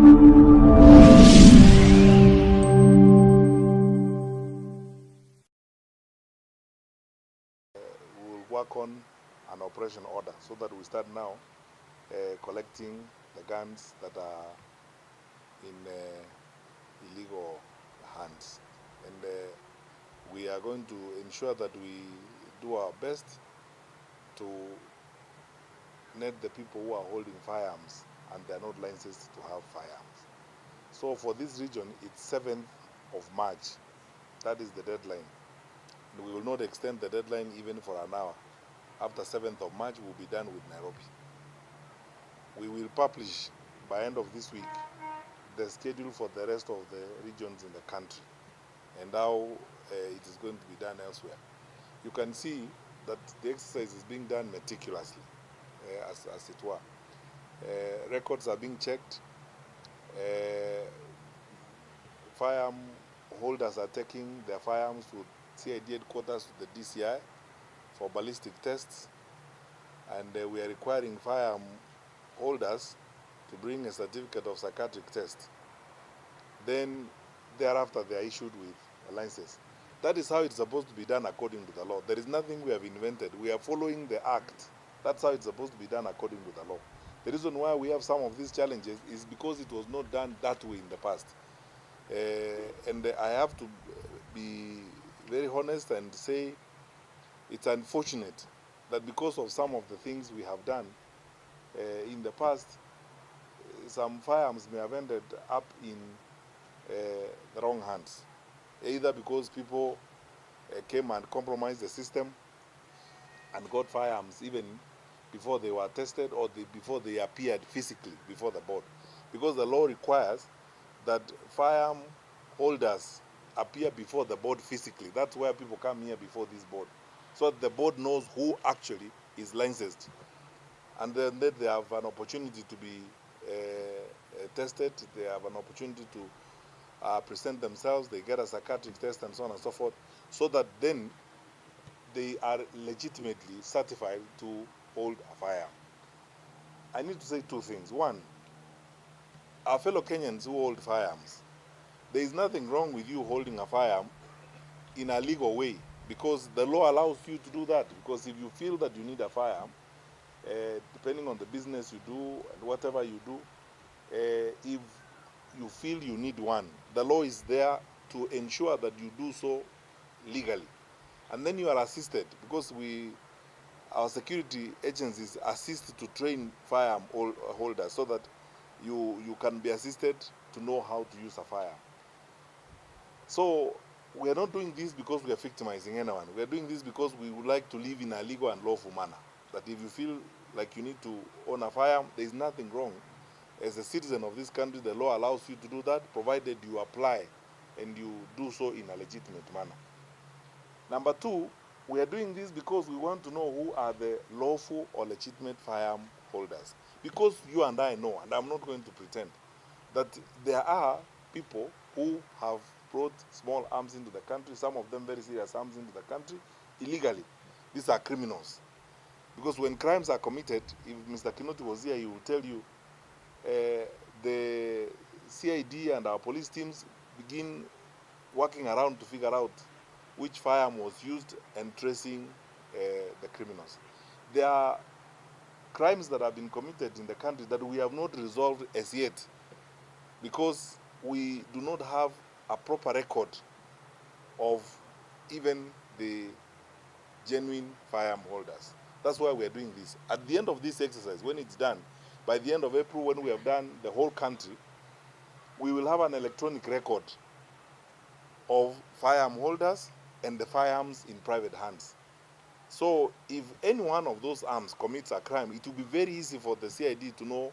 Work on an operation order so that we start now collecting the guns that are in illegal hands. And we are going to ensure that we do our best to net the people who are holding firearms and they are not licensed to have firearms. So for this region, it's 7th of March. That is the deadline. We will not extend the deadline even for an hour. After 7th of March, we'll be done with Nairobi. We will publish by end of this week the schedule for the rest of the regions in the country and how it is going to be done elsewhere. You can see that the exercise is being done meticulously, as it were. Records are being checked. Firearm holders are taking their firearms to CID headquarters to the DCI for ballistic tests, and we are requiring firearm holders to bring a certificate of psychiatric test. Then thereafter they are issued with a license. That is how it's supposed to be done according to the law. There is nothing we have invented. We are following the act. That's how it's supposed to be done according to the law. The reason why we have some of these challenges is because it was not done that way in the past. And I have to be very honest and say it's unfortunate that because of some of the things we have done in the past, some firearms may have ended up in the wrong hands, either because people came and compromised the system and got firearms even before they were tested or before they appeared physically before the board. Because the law requires that firearm holders appear before the board physically. That's why people come here before this board, so that the board knows who actually is licensed. And then they have an opportunity to be tested, they have an opportunity to present themselves, they get a psychiatric test and so on and so forth, so that then they are legitimately certified to hold a firearm. I need to say two things. One, our fellow Kenyans who hold firearms, there is nothing wrong with you holding a firearm in a legal way, because the law allows you to do that. Because if you feel that you need a firearm, depending on the business you do and whatever you do, if you feel you need one, the law is there to ensure that you do so legally. And then you are assisted, because our security agencies assist to train firearm holders so that you can be assisted to know how to use a firearm. So we are not doing this because we are victimizing anyone. We are doing this because we would like to live in a legal and lawful manner. That if you feel like you need to own a firearm, there is nothing wrong. As a citizen of this country, the law allows you to do that, provided you apply and you do so in a legitimate manner. Number two, we are doing this because we want to know who are the lawful or legitimate firearm holders. Because you and I know, and I'm not going to pretend, that there are people who have brought small arms into the country, some of them very serious arms into the country, illegally. These are criminals. Because when crimes are committed, if Mr. Kinoti was here, he will tell you, the CID and our police teams begin working around to figure out which firearm was used and tracing the criminals. There are crimes that have been committed in the country that we have not resolved as yet, because we do not have a proper record of even the genuine firearm holders. That's why we are doing this. At the end of this exercise, when it's done, by the end of April, when we have done the whole country, we will have an electronic record of firearm holders and the firearms in private hands. So if any one of those arms commits a crime, it will be very easy for the CID to know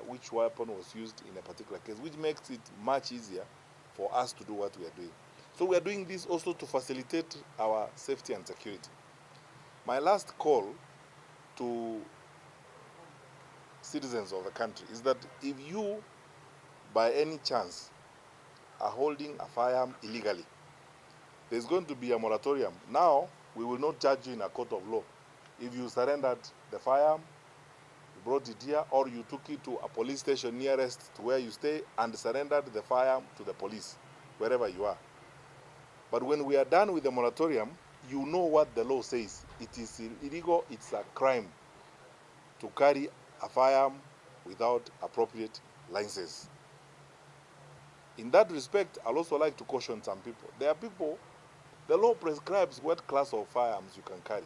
which weapon was used in a particular case, which makes it much easier for us to do what we are doing. So we are doing this also to facilitate our safety and security. My last call to citizens of the country is that if you, by any chance, are holding a firearm illegally, there's going to be a moratorium. Now, we will not judge you in a court of law. If you surrendered the firearm, brought it here, or you took it to a police station nearest to where you stay and surrendered the firearm to the police, wherever you are. But when we are done with the moratorium, you know what the law says. It is illegal, it's a crime to carry a firearm without appropriate license. In that respect, I'd also like to caution some people. There are people, the law prescribes what class of firearms you can carry.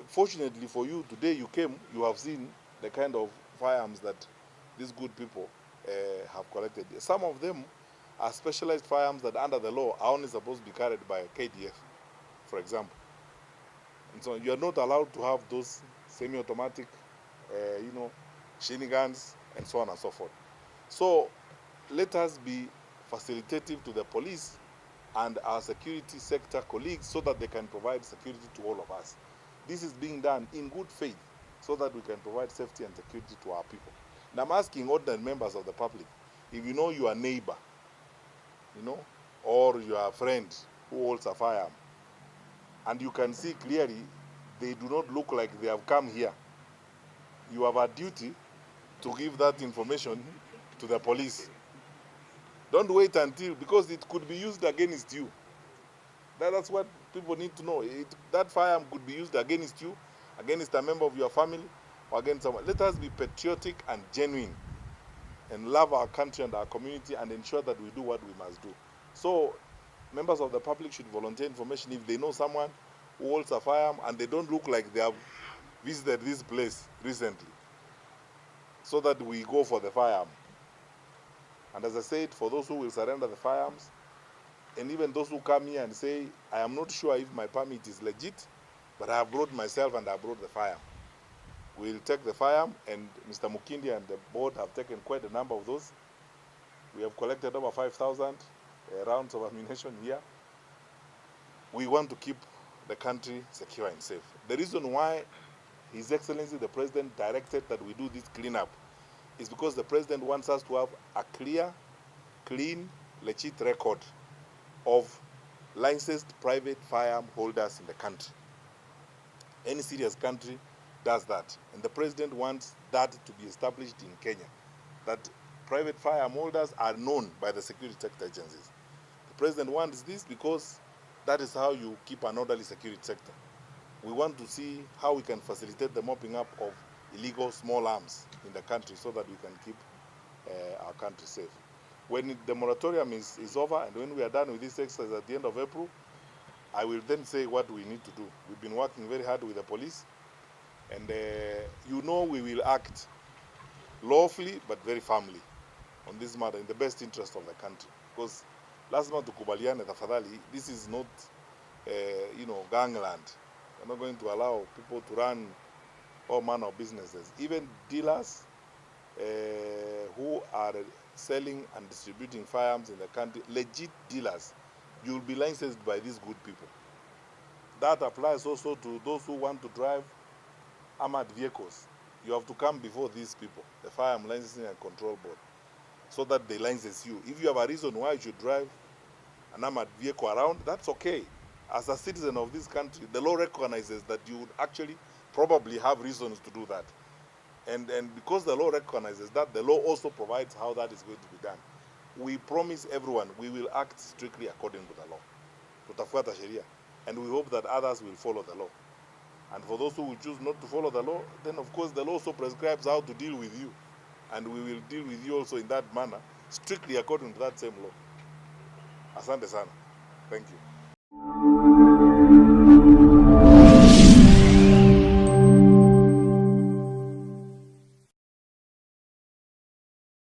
Fortunately for you, today you came, you have seen the kind of firearms that these good people have collected. Some of them are specialized firearms that under the law are only supposed to be carried by KDF, for example. And so you are not allowed to have those semi-automatic, machine guns and so on and so forth. So let us be facilitative to the police and our security sector colleagues so that they can provide security to all of us. This is being done in good faith so that we can provide safety and security to our people. And I'm asking ordinary members of the public, if you know your neighbor, or your friend who holds a firearm, and you can see clearly they do not look like they have come here, you have a duty to give that information to the police. Don't wait until, because it could be used against you. That's what people need to know. That firearm could be used against you, against a member of your family, or against someone. Let us be patriotic and genuine and love our country and our community and ensure that we do what we must do. So members of the public should volunteer information if they know someone who holds a firearm and they don't look like they have visited this place recently, so that we go for the firearm. And as I said, for those who will surrender the firearms, and even those who come here and say, I am not sure if my permit is legit, but I have brought myself and I brought the firearm. We'll take the firearm, and Mr. Mukindi and the board have taken quite a number of those. We have collected over 5,000 rounds of ammunition here. We want to keep the country secure and safe. The reason why His Excellency the President directed that we do this cleanup is because the President wants us to have a clear, clean, legit record of licensed private firearm holders in the country. Any serious country does that, and the President wants that to be established in Kenya, that private firearm holders are known by the security sector agencies. The President wants this because that is how you keep an orderly security sector. We want to see how we can facilitate the mopping up of illegal small arms in the country so that we can keep our country safe. When the moratorium is over and when we are done with this exercise at the end of April, I will then say what we need to do. We've been working very hard with the police, and we will act lawfully but very firmly on this matter in the best interest of the country. Because lazima tukubaliane tafadhali, this is not gangland. We're not going to allow people to run all manner of businesses. Even dealers who are selling and distributing firearms in the country, legit dealers, you'll be licensed by these good people. That applies also to those who want to drive armored vehicles. You have to come before these people, the Firearm Licensing and Control Board, so that they license you. If you have a reason why you should drive an armored vehicle around, that's okay. As a citizen of this country, the law recognizes that you would actually probably have reasons to do that. And because the law recognizes that, the law also provides how that is going to be done. We promise everyone we will act strictly according to the law. Tutafuata sheria. And we hope that others will follow the law. And for those who will choose not to follow the law, then of course the law also prescribes how to deal with you. And we will deal with you also in that manner, strictly according to that same law. Asante sana. Thank you.